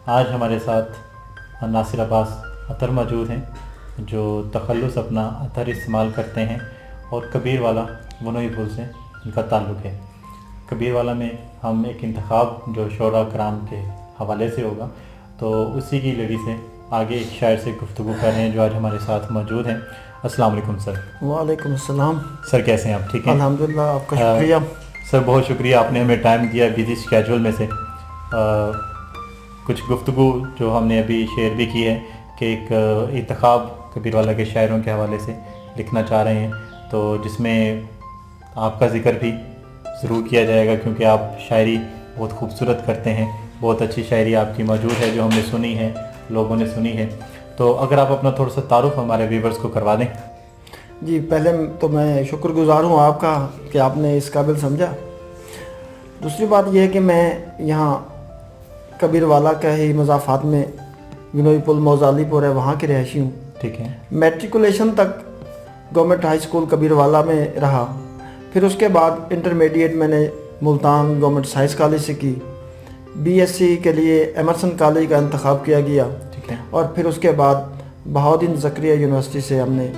آج ہمارے ساتھ ناصر عباس عطر موجود ہیں جو تخلص اپنا عطر استعمال کرتے ہیں اور کبیر والا ونوئی پھول سے ان کا تعلق ہے۔ کبیر والا میں ہم ایک انتخاب جو شعراء کرام کے حوالے سے ہوگا تو اسی کی لڑی سے آگے ایک شاعر سے گفتگو کر رہے ہیں جو آج ہمارے ساتھ موجود ہیں۔ السلام علیکم سر۔ وعلیکم السلام سر کیسے ہیں آپ؟ ٹھیک ہیں الحمدللہ، آپ کا شکریہ۔ سر بہت شکریہ، آپ نے ہمیں ٹائم دیا بزی اسکیجول میں سے۔ کچھ گفتگو جو ہم نے ابھی شیئر بھی کی ہے کہ ایک انتخاب کبیر والا کے شاعروں کے حوالے سے لکھنا چاہ رہے ہیں، تو جس میں آپ کا ذکر بھی ضرور کیا جائے گا کیونکہ آپ شاعری بہت خوبصورت کرتے ہیں، بہت اچھی شاعری آپ کی موجود ہے جو ہم نے سنی ہے، لوگوں نے سنی ہے۔ تو اگر آپ اپنا تھوڑا سا تعارف ہمارے ویورز کو کروا دیں۔ جی، پہلے تو میں شکر گزار ہوں آپ کا کہ آپ نے اس قابل سمجھا۔ دوسری بات یہ ہے کہ میں یہاں کبیر والا کا ہی مضافات میں ونوئی پل موزالی پور ہے، وہاں کے رہائشی ہوں۔ ٹھیک ہے۔ میٹریکولیشن تک گورنمنٹ ہائی اسکول کبیر والا میں رہا، پھر اس کے بعد انٹرمیڈیٹ میں نے ملتان گورنمنٹ سائنس کالج سے کی۔ بی ایس سی کے لیے ایمرسن کالج کا انتخاب کیا گیا، ٹھیک ہے۔ اور پھر اس کے بعد بہاؤالدین زکریا یونیورسٹی سے ہم نے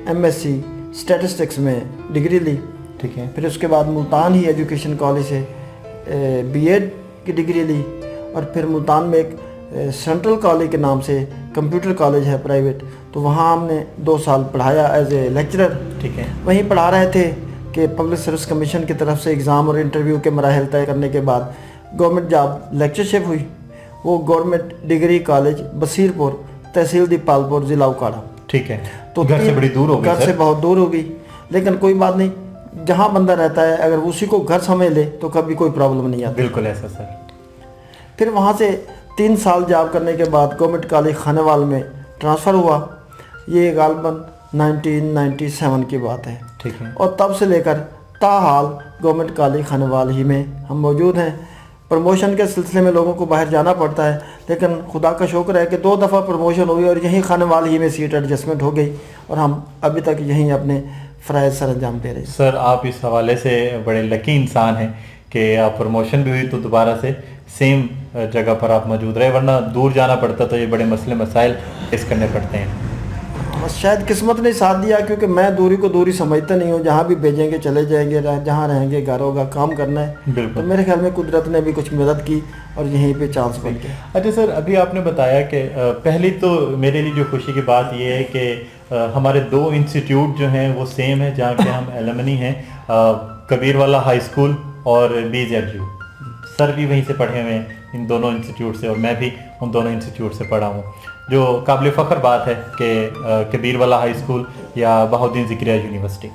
ایم ایس سی اسٹیٹسٹکس میں ڈگری لی۔ ٹھیک ہے۔ پھر اس کے بعد ملتان ہی ایجوکیشن کالج سے بی ایڈ کی ڈگری لی، اور پھر ملتان میں ایک سینٹرل کالج کے نام سے کمپیوٹر کالج ہے پرائیویٹ، تو وہاں ہم نے 2 سال پڑھایا ایز اے لیکچرر۔ ٹھیک ہے۔ وہیں پڑھا رہے تھے کہ پبلک سروس کمیشن کی طرف سے ایگزام اور انٹرویو کے مراحل طے کرنے کے بعد گورنمنٹ جاب لیکچرشپ ہوئی، وہ گورنمنٹ ڈگری کالج بصیر پور، تحصیل دیپال پور، ضلع اوکاڑا۔ ٹھیک ہے۔ تو گھر سے بڑی دور ہو گئی؟ گھر سے بہت دور ہو گئی، لیکن کوئی بات نہیں، جہاں بندہ رہتا ہے اگر اسی کو گھر سمجھ لے تو کبھی کوئی پرابلم نہیں آتی۔ بالکل ایسا سر۔ پھر وہاں سے 3 سال جاب کرنے کے بعد گورنمنٹ کالج خانے وال میں ٹرانسفر ہوا، یہ غالباً 1997 کی بات ہے۔ ٹھیک ہے۔ اور تب سے لے کر تاحال گورنمنٹ کالج خانے وال ہی میں ہم موجود ہیں۔ پروموشن کے سلسلے میں لوگوں کو باہر جانا پڑتا ہے، لیکن خدا کا شکر ہے کہ 2 دفعہ پروموشن ہوئی اور یہیں خانے وال ہی میں سیٹ ایڈجسٹمنٹ ہو گئی، اور ہم ابھی تک یہیں اپنے فرائض سر انجام دے رہے ہیں۔ سر آپ اس حوالے سے بڑے لکی انسان ہیں کہ آپ پروموشن بھی ہوئی تو دوبارہ سے سیم جگہ پر آپ موجود رہے، ورنہ دور جانا پڑتا تو یہ بڑے مسئلے مسائل فیس کرنے پڑتے ہیں۔ شاید قسمت نے ساتھ دیا، کیونکہ میں دوری کو دوری سمجھتا نہیں ہوں، جہاں بھی بھیجیں گے چلے جائیں گے، جہاں رہیں گے گھر ہوگا، کام کرنا ہے۔ بالکل۔ تو میرے خیال میں قدرت نے بھی کچھ مدد کی اور یہیں پہ چانس بن گیا۔ اچھا سر، ابھی آپ نے بتایا کہ پہلی تو میرے لیے جو خوشی کی بات یہ ہے کہ ہمارے 2 انسٹیٹیوٹ جو ہیں وہ سیم ہیں جہاں کے ہم ایلمنی ہیں، کبیر والا ہائی اسکول اور BZU۔ سر بھی وہیں سے پڑھے ہوئے ہیں ان دونوں انسٹیٹیوٹ سے، اور میں بھی ان دونوں انسٹیٹیوٹ سے پڑھا ہوں، جو قابل فخر بات ہے کہ کبیر والا ہائی اسکول یا بہاؤالدین زکریا یونیورسٹی۔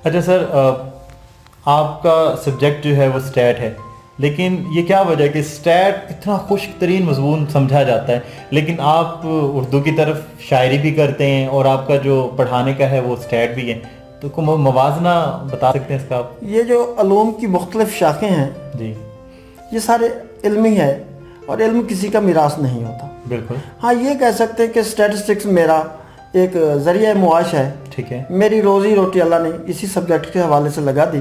اچھا سر، آپ کا سبجیکٹ جو ہے وہ اسٹیٹ ہے، لیکن یہ کیا وجہ ہے کہ اسٹیٹ اتنا خشک ترین مضمون سمجھا جاتا ہے، لیکن آپ اردو کی طرف شاعری بھی کرتے ہیں اور آپ کا جو پڑھانے کا ہے وہ اسٹیٹ بھی ہے، تو کوئی موازنہ بتا سکتے ہیں اس کا آپ؟ یہ جو علوم کی مختلف شاخیں ہیں جی، یہ سارے علمی ہے، اور علم کسی کا میراث نہیں ہوتا۔ بالکل۔ ہاں، یہ کہہ سکتے ہیں کہ اسٹیٹسٹکس میرا ایک ذریعہ معاش ہے۔ ٹھیک ہے۔ میری روزی روٹی اللہ نے اسی سبجیکٹ کے حوالے سے لگا دی،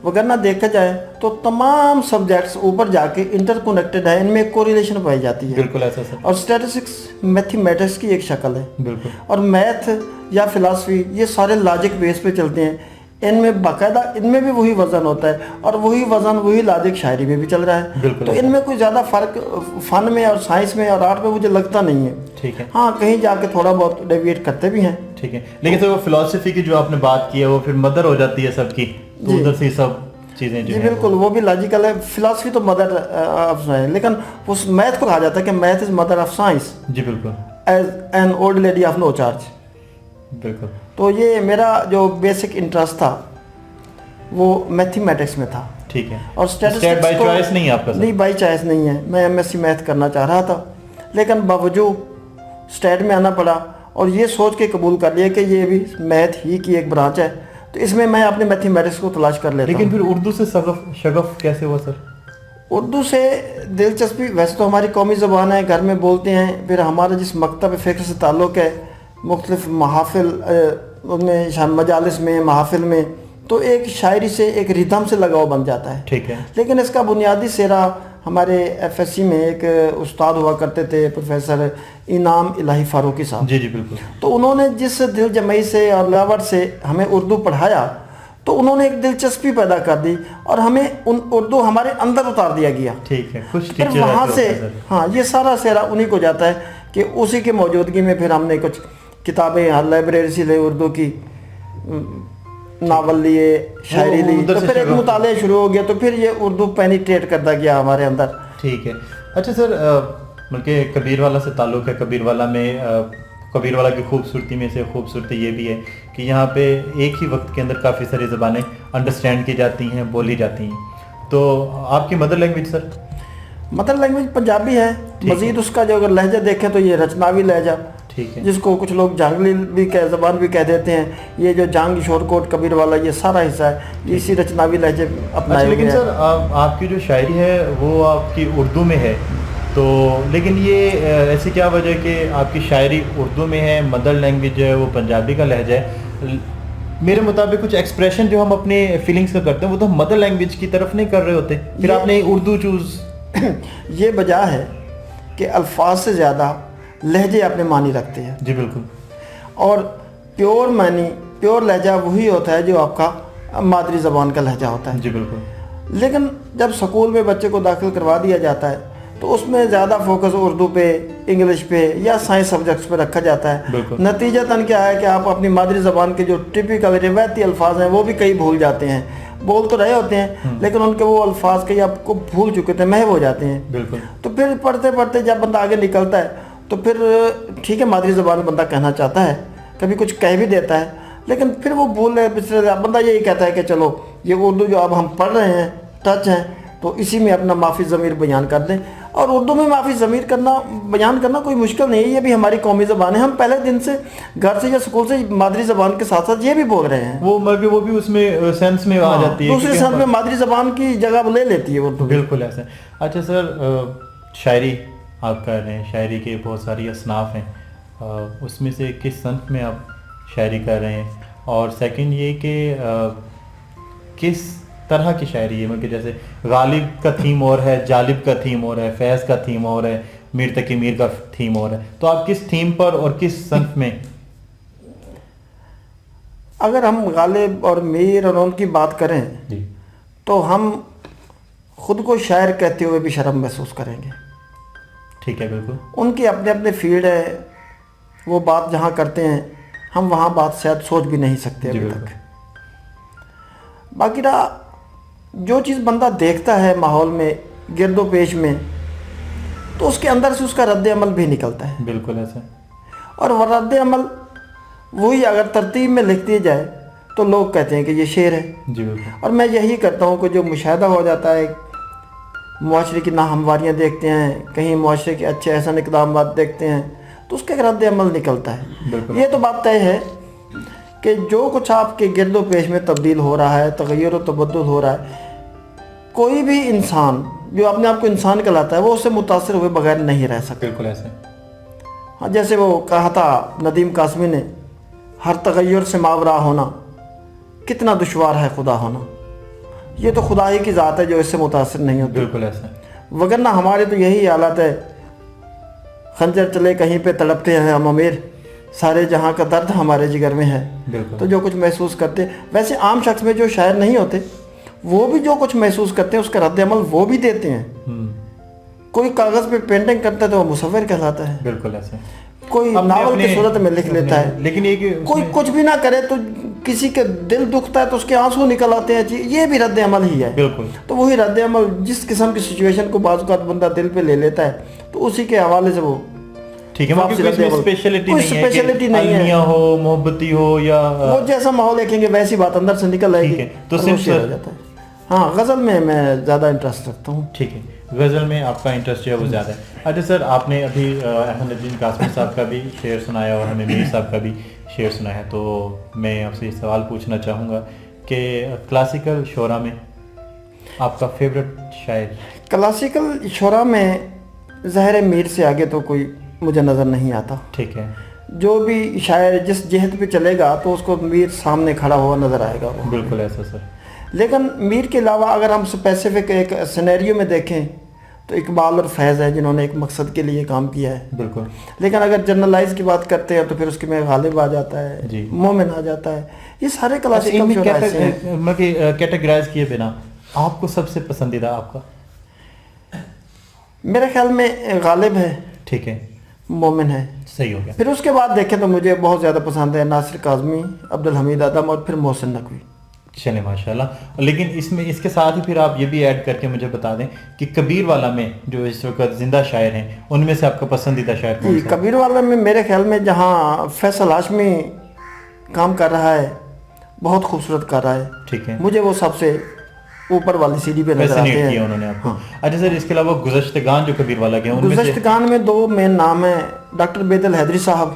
وگرنہ دیکھا جائے تو تمام سبجیکٹس اوپر جا کے انٹر کنیکٹڈ ہیں، ان میں ایک کوریلیشن پائی جاتی ہے۔ بالکل ایسا سر۔ اور اسٹیٹسٹکس میتھمیٹکس کی ایک شکل ہے۔ بالکل۔ اور میتھ یا فلاسفی یہ سارے لاجک بیس پہ چلتے ہیں، ان میں باقاعدہ ان میں بھی وہی وزن ہوتا ہے، اور وہی وزن وہی لاجک شاعری میں بھی چل رہا ہے۔ بالکل۔ تو ان میں کوئی زیادہ فرق فن میں اور سائنس میں اور آرٹ میں مجھے لگتا نہیں ہے۔ ٹھیک ہے۔ ہاں، کہیں جا کے تھوڑا بہت ڈیویٹ کرتے بھی ہیں۔ ٹھیک ہے، لیکن سر وہ فلاسفی کی جو آپ نے بات کی ہے وہ پھر مدر ہو جاتی ہے سب کی، تو ادھر سے سب چیزیں جو جی ہیں بالکل، وہ بھی لاجیکل ہے۔ فلاسفی تو مدر آف سائنس ہے، لیکن اس میتھ کو کہا جاتا ہے کہ math is mother of science جی بالکل، as an old lady of no charge. بالکل۔ تو یہ میرا جو بیسک انٹرسٹ تھا وہ میتھمیٹکس میں تھا۔ ٹھیک ہے۔ اور اسٹیٹ بائی چوائس نہیں ہے آپ کا؟ نہیں، بائی چوائس نہیں ہے، میں ایم ایس سی میتھ کرنا چاہ رہا تھا، لیکن باوجود اسٹیٹ میں آنا پڑا اور یہ سوچ کے قبول کر لیا کہ یہ بھی میتھ ہی کی ایک برانچ ہے، تو اس میں میں اپنے میتھمیٹکس کو تلاش کر لیتا ہوں۔ لیکن پھر اردو سے شغف کیسے ہوا سر؟ اردو سے دلچسپی ویسے تو ہماری قومی زبان ہے، گھر میں بولتے ہیں، پھر ہمارا جس مکتب فکر سے تعلق ہے، مختلف محافل ان میں مجالس میں محافل میں، تو ایک شاعری سے ایک ریدھم سے لگاؤ بن جاتا ہے۔ ٹھیک ہے۔ لیکن اس کا بنیادی سیرا ہمارے FSC میں ایک استاد ہوا کرتے تھے پروفیسر انعام الہی فاروقی صاحب. جی بالکل. تو انہوں نے جس دل جمعی سے اور لاور سے ہمیں اردو پڑھایا تو انہوں نے ایک دلچسپی پیدا کر دی اور ہمیں اردو ہمارے اندر اتار دیا گیا. ٹھیک ہے. کچھ پھر وہاں سے ہاں یہ سارا سہرا انہی کو جاتا ہے کہ اسی کی موجودگی میں پھر ہم نے کچھ کتابیں لائبریری سے لے اردو کی, ناول لیے, شاعری لی, تو پھر ایک مطالعہ شروع ہو گیا تو پھر یہ اردو پینیٹریٹ کرتا گیا ہمارے اندر. ٹھیک ہے. اچھا سر, بلکہ کبیر والا سے تعلق ہے. کبیر والا میں کبیر والا کی خوبصورتی میں سے خوبصورتی یہ بھی ہے کہ یہاں پہ ایک ہی وقت کے اندر کافی ساری زبانیں انڈرسٹینڈ کی جاتی ہیں, بولی جاتی ہیں. تو آپ کی مدر لینگویج سر؟ مدر لینگویج پنجابی ہے. مزید اس کا جو اگر لہجہ دیکھیں تو یہ رچناوی لہجہ, ٹھیک ہے, جس کو کچھ لوگ جانگلی بھی زبان بھی کہہ دیتے ہیں. یہ جو جانگ شور کوٹ کبیر والا یہ سارا حصہ ہے اسی رچناوی لہجے اپنا. لیکن سر آپ کی جو شاعری ہے وہ آپ کی اردو میں ہے, تو لیکن یہ ایسی کیا وجہ کہ آپ کی شاعری اردو میں ہے, مدر لینگویج جو ہے وہ پنجابی کا لہجہ ہے؟ میرے مطابق کچھ ایکسپریشن جو ہم اپنے فیلنگز کا کرتے ہیں وہ تو مدر لینگویج کی طرف نہیں کر رہے ہوتے, پھر آپ نے اردو چوز. یہ وجہ ہے کہ الفاظ سے زیادہ لہجے اپنے معنی رکھتے ہیں. جی بالکل. اور پیور معنی, پیور لہجہ وہی ہوتا ہے جو آپ کا مادری زبان کا لہجہ ہوتا ہے. جی بالکل. لیکن جب سکول میں بچے کو داخل کروا دیا جاتا ہے تو اس میں زیادہ فوکس اردو پہ, انگلش پہ یا سائنس سبجیکٹس پہ رکھا جاتا ہے. نتیجتاً کیا ہے کہ آپ اپنی مادری زبان کے جو ٹپیکل روایتی الفاظ ہیں وہ بھی کئی بھول جاتے ہیں. بول تو رہے ہوتے ہیں لیکن ان کے وہ الفاظ کئی آپ کو بھول چکے تھے, محو ہو جاتے ہیں. بالکل. تو پھر پڑھتے پڑھتے جب بندہ آگے نکلتا ہے تو پھر ٹھیک ہے مادری زبان بندہ کہنا چاہتا ہے, کبھی کچھ کہہ بھی دیتا ہے, لیکن پھر وہ بھول بندہ یہی کہتا ہے کہ چلو یہ اردو جو اب ہم پڑھ رہے ہیں ٹچ ہیں تو اسی میں اپنا معافی ضمیر بیان کر دیں. اور اردو میں معافی ضمیر بیان کرنا کوئی مشکل نہیں ہے, یہ بھی ہماری قومی زبان ہے. ہم پہلے دن سے گھر سے یا اسکول سے مادری زبان کے ساتھ ساتھ یہ بھی بول رہے ہیں. وہ بھی اس میں سینس میں آ جاتی ہے, دوسرے سینس میں مادری زبان کی جگہ لے لیتی ہے اردو. بالکل ایسا. اچھا سر, شاعری آپ کر رہے ہیں, شاعری کے بہت ساری اصناف ہیں, اس میں سے کس صنف میں آپ شاعری کر رہے ہیں؟ اور سیکنڈ یہ کہ کس طرح کی شاعری ہے, مطلب جیسے غالب کا تھیم اور ہے, جالب کا تھیم اور ہے, فیض کا تھیم اور ہے, میر تقی میر کا تھیم اور ہے, تو آپ کس تھیم پر اور کس صنف میں؟ اگر ہم غالب اور میر اور ان کی بات کریں جی تو ہم خود کو شاعر کہتے ہوئے بھی شرم محسوس کریں گے. ٹھیک ہے. بالکل. ان کی اپنے اپنے فیلڈ ہے, وہ بات جہاں کرتے ہیں ہم وہاں بات شاید سوچ بھی نہیں سکتے ابھی تک. باقی رہا جو چیز بندہ دیکھتا ہے ماحول میں, گرد و پیش میں, تو اس کے اندر سے اس کا رد عمل بھی نکلتا ہے. بالکل ایسا. اور وہ رد عمل وہی اگر ترتیب میں لکھ دی جائے تو لوگ کہتے ہیں کہ یہ شعر ہے. جی بالکل. اور میں یہی کرتا ہوں کہ جو مشاہدہ ہو جاتا ہے, معاشرے کی ناہمواریاں دیکھتے ہیں, کہیں معاشرے کے اچھے احسن اقدامات دیکھتے ہیں تو اس کا ایک رد عمل نکلتا ہے. بالکل. یہ تو بات طے ہے کہ جو کچھ آپ کے گرد و پیش میں تبدیل ہو رہا ہے, تغیر و تبدل ہو رہا ہے, کوئی بھی انسان جو اپنے آپ کو انسان کہلاتا ہے وہ اس سے متاثر ہوئے بغیر نہیں رہ سکتا. بالکل ایسے. ہاں, جیسے وہ کہا تھا ندیم قاسمی نے, ہر تغیر سے ماورا ہونا کتنا دشوار ہے خدا ہونا. یہ تو خدا ہی کی ذات ہے جو اس سے متاثر نہیں ہوتی. بالکل ایسا. وگرنہ ہمارے تو یہی حالت ہے, خنجر چلے کہیں پہ تڑپتے ہیں ہم امیر, سارے جہاں کا درد ہمارے جگر میں ہے. تو جو کچھ محسوس کرتے, ویسے عام شخص میں جو شاعر نہیں ہوتے وہ بھی جو کچھ محسوس کرتے ہیں اس کا رد عمل وہ بھی دیتے ہیں. کوئی کاغذ پہ پینٹنگ کرتا ہے تو وہ مصور کہلاتا ہے. بالکل ایسے. کوئی ناول کی صورت میں لکھ لیتا ہے, لیکن یہ کہ کوئی کچھ بھی نہ کرے تو کسی کے دل دکھتا ہے تو اس کے آنسو نکل آتے ہیں, یہ بھی رد عمل ہی ہے. بالکل. تو وہی رد عمل جس قسم کی سچویشن کو بعض اوقات بندہ دل پہ لے لیتا ہے تو اسی کے حوالے سے وہ ٹھیک ہے. اسپیشلٹی نہیں ہے, ہو محبتی ہو یا وہ جیسا ماحول دیکھیں گے ویسی بات اندر سے نکل آئے گی تو شعر ہو جاتا ہے. ہاں, غزل میں زیادہ انٹرسٹ رکھتا ہوں. ٹھیک ہے, غزل میں آپ کا انٹرسٹ جو ہے وہ زیادہ ہے. اچھا سر, آپ نے ابھی احمد الدین قاسمی صاحب کا بھی شعر سنایا اور ہمیں میر صاحب کا بھی شعر سنایا ہے, تو میں آپ سے یہ سوال پوچھنا چاہوں گا کہ کلاسیکل شعراء میں آپ کا فیوریٹ شاعر؟ کلاسیکل شعراء میں ظاہر میر سے آگے تو کوئی مجھے نظر نہیں آتا. ٹھیک ہے. جو بھی شاعر جس جہت پہ چلے گا تو اس کو میر سامنے کھڑا ہوا نظر آئے گا. بالکل ایسا سر. لیکن میر کے علاوہ اگر ہم اسپیسیفک ایک سینیریو میں دیکھیں تو اقبال اور فیض ہے جنہوں نے ایک مقصد کے لیے کام کیا ہے. بالکل. لیکن اگر جنرلائز کی بات کرتے ہیں تو پھر اس کے میں غالب آ جاتا ہے, جی. مومن آ جاتا ہے. یہ سارے کلاسیکل شعراء ایسے ہیں. مطلب کیٹیگرائز کیے بنا آپ کو سب سے پسندیدہ آپ کا؟ میرے خیال میں غالب ہے. ٹھیک ہے. مومن ہے. صحیح ہو گیا. پھر اس کے بعد دیکھیں تو مجھے بہت زیادہ پسند ہے ناصر کاظمی, عبدالحمید ادم اور پھر محسن نقوی. چلیں ماشاء اللہ. لیکن اس کے ساتھ ہی پھر آپ یہ بھی ایڈ کر کے مجھے بتا دیں کہ کبیر والا میں جو اس وقت زندہ شاعر ہیں ان میں سے آپ کا پسندیدہ شاعر کون جی, سا ہے؟ کبیر والا میں میرے خیال میں جہاں فیصل ہاشمی کام کر رہا ہے, بہت خوبصورت کر رہا ہے. ٹھیک ہے. مجھے وہ سب سے اوپر والی سیڑھی پہ نظر آتے ہیں. کیا انہوں نے آپ کو. اچھا سر, اس کے علاوہ گزشتگان جو کبیر والا کے ہیں ان میں سے گزشتگان میں 2 مین نام ہیں, ڈاکٹر بیت الحیدری صاحب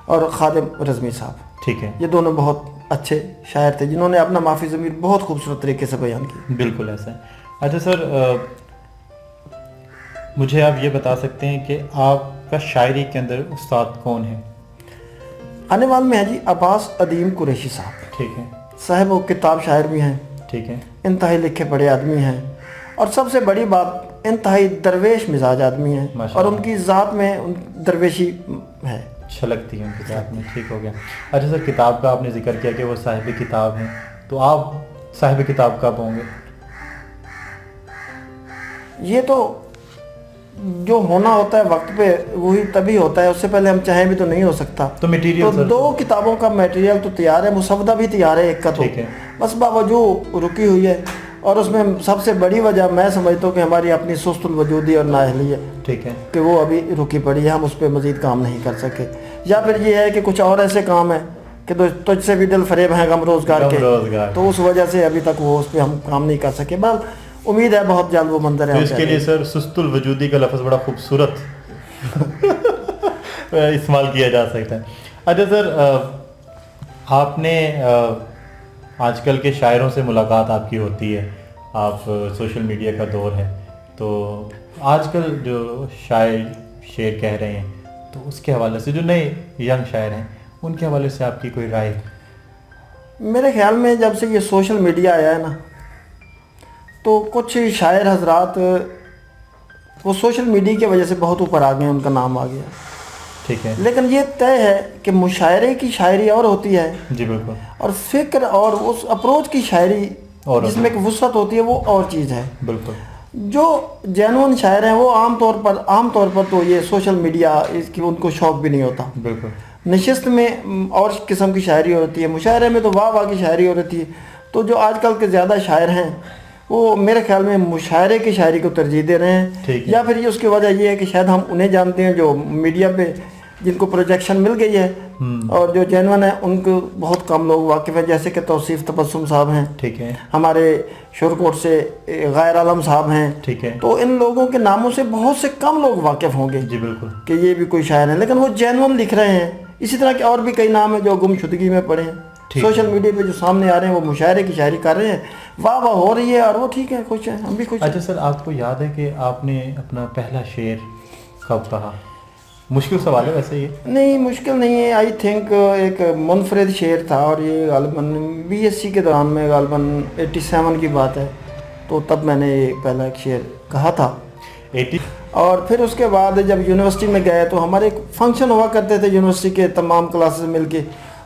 اور خادم رضوی صاحب. ٹھیک ہے. یہ دونوں بہت اچھے شاعر تھے جنہوں نے اپنا معافی ضمیر بہت خوبصورت طریقے سے بیان کیا. بالکل ایسا ہے. اچھا سر, مجھے آپ یہ بتا سکتے ہیں کہ آپ کا شاعری کے اندر استاد کون ہے؟ آنے وال میں ہے جی عباس ادیم قریشی صاحب. ٹھیک ہے. صاحب وہ کتاب شاعر بھی ہیں. ٹھیک ہے. انتہائی لکھے پڑھے آدمی ہیں, اور سب سے بڑی بات انتہائی درویش مزاج آدمی ہیں, اور ان کی ذات میں درویشی ہے, چھلکتی ہے ان کی ذات میں. ٹھیک ہو گیا. اچھا سر, کتاب کا آپ نے ذکر کیا کہ وہ صاحب کتاب ہیں, تو آپ صاحب کتاب کب ہوں گے؟ یہ تو جو ہونا ہوتا ہے وقت پہ وہی تبھی ہوتا ہے, اس سے پہلے ہم چاہیں بھی تو نہیں ہو سکتا. تو میٹیریل تو 2 کتابوں کا میٹیریل تو تیار ہے, مسودہ بھی تیار ہے ایک کا, تو بس باوجود رکی ہوئی ہے. اور اس میں سب سے بڑی وجہ میں سمجھتا ہوں کہ ہماری اپنی سست الوجودی اور نااہلی ہے. ٹھیک ہے. کہ وہ ابھی رکی پڑی ہے, ہم اس پہ مزید کام نہیں کر سکے, یا پھر یہ ہے کہ کچھ اور ایسے کام ہیں کہ تجھ سے بھی دل فریب ہیں غم روزگار کے, تو اس وجہ سے ابھی تک وہ اس پہ ہم کام نہیں کر سکے. بس امید ہے بہت جلد وہ منظر ہے. اس کے لیے سر سست الوجودی کا لفظ بڑا خوبصورت استعمال کیا جا سکتا ہے. اچھا سر, آپ نے آج کل کے شاعروں سے ملاقات آپ کی ہوتی ہے, آپ سوشل میڈیا کا دور ہے, تو آج کل جو شعر کہہ رہے ہیں تو اس کے حوالے سے جو نئے ینگ شاعر ہیں ان کے حوالے سے آپ کی کوئی رائے؟ میرے خیال میں جب سے یہ سوشل میڈیا آیا ہے نا, تو کچھ شاعر حضرات وہ سوشل میڈیا کی وجہ سے بہت اوپر آ گئے ہیں, ان کا نام آ گیا. ٹھیک ہے. لیکن یہ طے ہے کہ مشاعرے کی شاعری اور ہوتی ہے, جی بالکل, اور فکر اور اس اپروچ کی شاعری جس میں ایک وسعت ہوتی ہے وہ اور چیز ہے. بالکل. جو جینون شاعر ہیں وہ عام طور پر تو یہ سوشل میڈیا اس کی ان کو شوق بھی نہیں ہوتا. بالکل. نشست میں اور قسم کی شاعری ہوتی ہے, مشاعرے میں تو واہ واہ کی شاعری ہو رہی ہے. تو جو آج کل کے زیادہ شاعر ہیں وہ میرے خیال میں مشاعرے کی شاعری کو ترجیح دے رہے ہیں, یا پھر یہ اس کی وجہ یہ ہے کہ شاید ہم انہیں جانتے ہیں جو میڈیا پہ جن کو پروجیکشن مل گئی ہے, اور جو جینون ہے ان کو بہت کم لوگ واقف ہیں, جیسے کہ توصیف تبسم صاحب ہیں. ٹھیک ہے. ہمارے شورکوٹ سے غیر عالم صاحب ہیں. ٹھیک ہے. تو ان لوگوں کے ناموں سے بہت سے کم لوگ واقف ہوں گے. جی بالکل, کہ یہ بھی کوئی شاعر ہیں, لیکن وہ جینون لکھ رہے ہیں. اسی طرح کے اور بھی کئی نام ہیں جو گم شدگی میں پڑے ہیں. سوشل میڈیا پہ جو سامنے آ رہے ہیں وہ مشاعرے کی شاعری کر رہے ہیں, واہ واہ ہو رہی ہے, اور وہ ٹھیک ہے, خوش ہیں, ہم بھی خوش ہیں. اچھا سر, آپ کو یاد ہے کہ آپ نے اپنا پہلا شعر کب کہا؟ مشکل سوال ہے ویسے یہ. نہیں مشکل نہیں ہے, آئی تھنک ایک منفرد شعر تھا, اور یہ غالباً BSc کے دوران میں غالباً 87 کی بات ہے, تو تب میں نے یہ پہلا ایک شعر کہا تھا. اور پھر اس کے بعد جب یونیورسٹی میں گئے تو ہمارے ایک فنکشن ہوا کرتے تھے یونیورسٹی کے تمام کلاسز مل کے,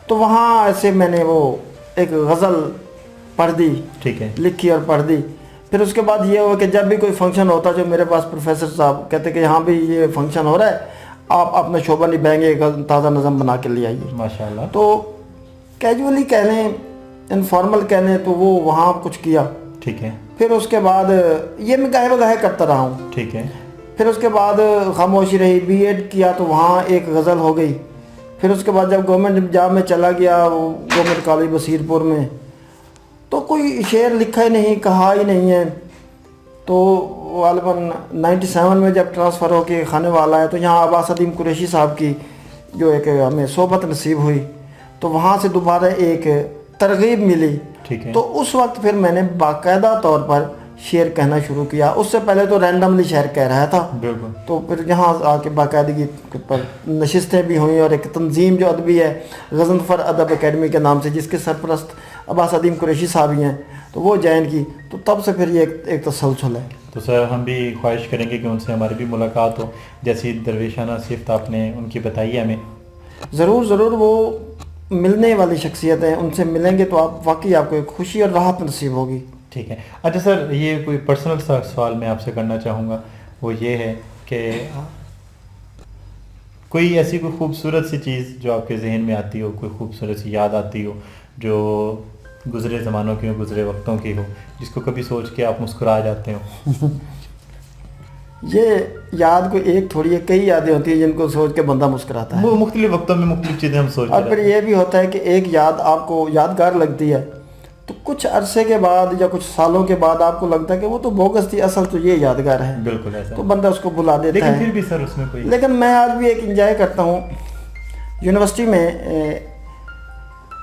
تو وہاں ایسے میں نے وہ ایک غزل پڑھ دی. ٹھیک ہے. لکھی اور پڑھ دی. پھر اس کے بعد یہ ہوا کہ جب بھی کوئی فنکشن ہوتا جو میرے پاس پروفیسر صاحب کہتے کہ یہاں بھی یہ فنکشن ہو رہا ہے, آپ اپنا شعبہ نہیں بہیں گے, تازہ نظم بنا کے لے آئیے. ماشاءاللہ. تو کیجولی کہہ لیں, انفارمل کہہ لیں, تو وہ وہاں کچھ کیا. ٹھیک ہے. پھر اس کے بعد یہ میں گاہے بگاہے کرتا رہا ہوں. ٹھیک ہے. پھر اس کے بعد خاموشی رہی, BEd کیا تو وہاں ایک غزل ہو گئی. پھر اس کے بعد جب گورنمنٹ جاب میں چلا گیا, گورنمنٹ کالج بصیر پور میں, تو کوئی شعر لکھا ہی نہیں, کہا ہی نہیں ہے. تو غالباً 97 میں جب ٹرانسفر ہو کے خانے والا ہے, تو یہاں عباس ادیم قریشی صاحب کی جو ایک ہمیں صحبت نصیب ہوئی, تو وہاں سے دوبارہ ایک ترغیب ملی. ٹھیک ہے. تو اس وقت پھر میں نے باقاعدہ طور پر شعر کہنا شروع کیا. اس سے پہلے تو رینڈملی شعر کہہ رہا تھا. بالکل. تو پھر یہاں آ کے باقاعدگی پر نشستیں بھی ہوئیں, اور ایک تنظیم جو ادبی ہے غضنفر ادب اکیڈمی کے نام سے, جس کے سرپرست عباس ادیم قریشی صاحب ہی ہیں, تو وہ جوائن کی. تو تب سے پھر یہ ایک تسلسل ہے. تو سر ہم بھی خواہش کریں گے کہ ان سے ہماری بھی ملاقات ہو، جیسی درویشانہ صفت آپ نے ان کی بتائی ہے ہمیں. ضرور ضرور، وہ ملنے والی شخصیت ہیں، ان سے ملیں گے تو آپ واقعی آپ کو ایک خوشی اور راحت نصیب ہوگی. ٹھیک ہے. اچھا سر، یہ کوئی پرسنل سا سوال میں آپ سے کرنا چاہوں گا، وہ یہ ہے کہ کوئی ایسی کوئی خوبصورت سی چیز جو آپ کے ذہن میں آتی ہو، کوئی خوبصورت سی یاد آتی ہو جو گزرے زمانوں کی ہو، گزرے وقتوں کی ہو، جس کو کبھی سوچ کے آپ مسکرا جاتے ہو؟ یہ یاد کوئی ایک تھوڑی ہے، کئی یادیں ہوتی ہیں جن کو سوچ کے بندہ مسکراتا ہے. وہ مختلف وقتوں میں مختلف چیزیں ہم سوچ اور پھر یہ بھی ہوتا ہے کہ ایک یاد آپ کو یادگار لگتی ہے تو کچھ عرصے کے بعد یا کچھ سالوں کے بعد آپ کو لگتا ہے کہ وہ تو بوگس تھی، اصل تو یہ یادگار ہے. بالکل ایسا تو بندہ اس کو بلا دیتا لیکن ہے. پھر بھی سر اس میں کوئی لیکن میں آج بھی ایک انجوائے کرتا ہوں. یونیورسٹی میں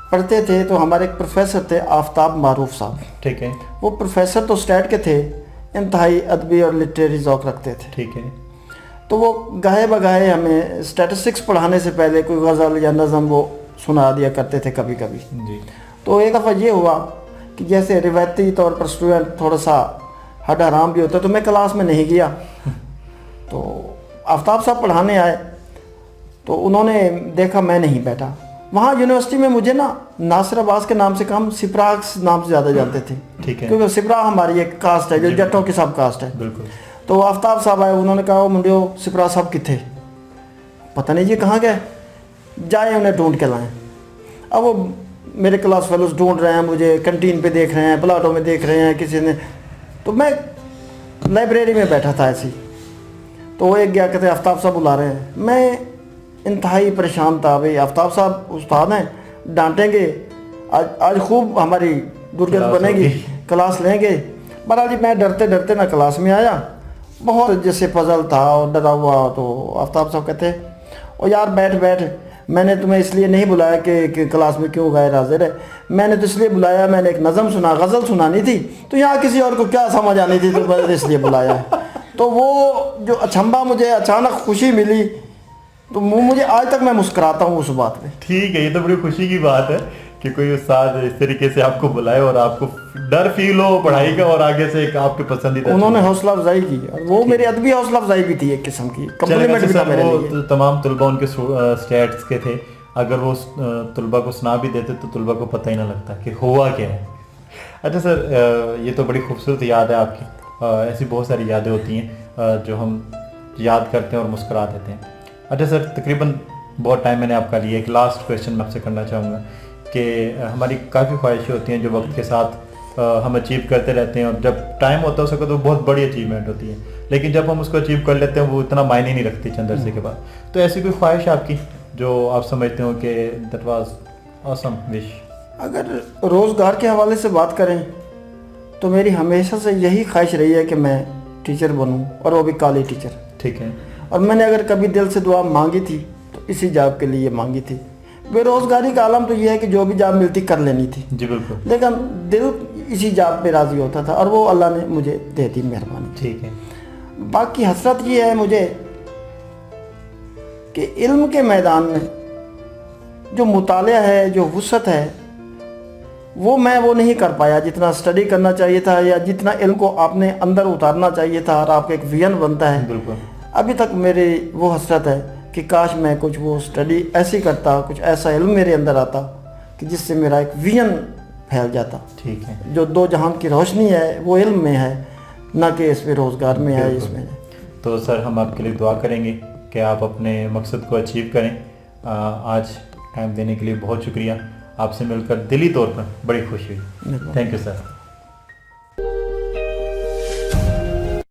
پڑھتے تھے تو ہمارے ایک پروفیسر تھے آفتاب معروف صاحب. ٹھیک ہے. وہ پروفیسر تو اسٹیٹ کے تھے، انتہائی ادبی اور لٹریری ذوق رکھتے تھے. ٹھیک ہے. تو وہ گاہے بگاہے ہمیں اسٹیٹسٹکس پڑھانے سے پہلے کوئی غزل یا نظم وہ سنا دیا کرتے تھے کبھی کبھی. جی. تو ایک دفعہ یہ ہوا کہ جیسے روایتی طور پر اسٹوڈنٹ تھوڑا سا ہڈ حرام بھی ہوتا ہے تو میں کلاس میں نہیں گیا. تو آفتاب صاحب پڑھانے آئے تو انہوں نے دیکھا میں نہیں بیٹھا. وہاں یونیورسٹی میں مجھے نا ناصر عباس کے نام سے کم سپرا نام سے زیادہ جانتے تھے. ٹھیک ہے. کیونکہ سپرا ہماری ایک کاسٹ ہے جو جٹوں کی سب کاسٹ ہے. بالکل. تو آفتاب صاحب آئے، انہوں نے کہا وہ منڈیو سپرا صاحب کتنے، پتہ نہیں جی کہاں گئے، جائیں انہیں ڈھونڈ کے لائیں. اب وہ میرے کلاس فیلوز ڈھونڈ رہے ہیں مجھے، کنٹین پہ دیکھ رہے ہیں، پلاٹوں میں دیکھ رہے ہیں کسی نے. تو میں لائبریری میں بیٹھا تھا ایسی. تو وہ ایک گیا کہتے آفتاب صاحب بلا رہے ہیں. میں انتہائی پریشان تھا، بھائی آفتاب صاحب استاد ہیں، ڈانٹیں گے، آج خوب ہماری درگت بنے گی، کلاس لیں گے. بہرحال جی میں ڈرتے ڈرتے نہ کلاس میں آیا، بہت جیسے پزل تھا اور ڈرا ہوا. تو آفتاب صاحب کہتے او یار بیٹھ بیٹھ، میں نے تمہیں اس لیے نہیں بلایا کہ کلاس میں کیوں غیر حاضر ہے، میں نے تو اس لیے بلایا، میں نے ایک نظم سنا، غزل سنانی تھی، تو یہاں کسی اور کو کیا سمجھ آنی تھی، تو میں نے اس لیے بلایا ہے. تو وہ جو اچھمبا مجھے اچانک خوشی ملی تو مجھے آج تک میں مسکراتا ہوں اس بات پہ. ٹھیک ہے. یہ تو بڑی خوشی کی بات ہے کہ کوئی استاد اس طریقے سے آپ کو بلائے اور آپ کو ڈر فیل ہو پڑھائی کا، اور آگے سے ایک آپ کے پسندیدہ انہوں نے حوصلہ افزائی کی، اور وہ میری ادبی حوصلہ افزائی بھی تھی، ایک قسم کی کمپلیمنٹ بھی تھا میرے لیے. وہ تمام طلباء ان کے اسٹیٹس کے تھے، اگر وہ طلباء کو سنا بھی دیتے تو طلباء کو پتہ ہی نہ لگتا کہ ہوا کیا ہے. اچھا سر، یہ تو بڑی خوبصورت یاد ہے آپ کی. ایسی بہت ساری یادیں ہوتی ہیں جو ہم یاد کرتے ہیں اور مسکرا دیتے ہیں. اچھا سر، تقریباً بہت ٹائم میں نے آپ کا لیا، ایک لاسٹ کویشچن میں آپ سے کرنا چاہوں گا کہ ہماری کافی خواہشیں ہوتی ہیں جو وقت کے ساتھ ہم اچیو کرتے رہتے ہیں، اور جب ٹائم ہوتا ہے اس وقت تو بہت بڑی اچیومنٹ ہوتی ہے، لیکن جب ہم اس کو اچیو کر لیتے ہیں وہ اتنا معنی نہیں رکھتی چند عرصے کے بعد. تو ایسی کوئی خواہش آپ کی جو آپ سمجھتے ہو کہ دیٹ واز آسم وش؟ اگر روزگار کے حوالے سے بات کریں تو میری ہمیشہ سے یہی خواہش رہی ہے کہ میں ٹیچر بنوں، اور وہ بھی کالی ٹیچر. ٹھیک ہے. اور میں نے اگر کبھی دل سے دعا مانگی تھی تو اسی جاب کے لیے مانگی تھی. بے روزگاری کا عالم تو یہ ہے کہ جو بھی جاب ملتی کر لینی تھی. جی بالکل. لیکن دل اسی جاب پہ راضی ہوتا تھا، اور وہ اللہ نے مجھے دے دی مہربانی. ٹھیک ہے. باقی حسرت یہ ہے مجھے کہ علم کے میدان میں جو مطالعہ ہے، جو وسعت ہے، وہ میں وہ نہیں کر پایا جتنا اسٹڈی کرنا چاہیے تھا، یا جتنا علم کو آپ نے اندر اتارنا چاہیے تھا، اور آپ کا ایک ویژن بنتا ہے. بالکل. ابھی تک میری وہ حسرت ہے کہ کاش میں کچھ وہ اسٹڈی ایسی کرتا، کچھ ایسا علم میرے اندر آتا کہ جس سے میرا ایک ویژن پھیل جاتا. ٹھیک ہے. جو دو جہان کی روشنی ہے وہ علم میں ہے، نہ کہ اس پہ روزگار میں ہے. اس میں تو سر ہم آپ کے لیے دعا کریں گے کہ آپ اپنے مقصد کو اچیو کریں. آج ٹائم دینے کے لیے بہت شکریہ. آپ سے مل کر دلی طور پر بڑی خوشی ہوئی. Thank you sir.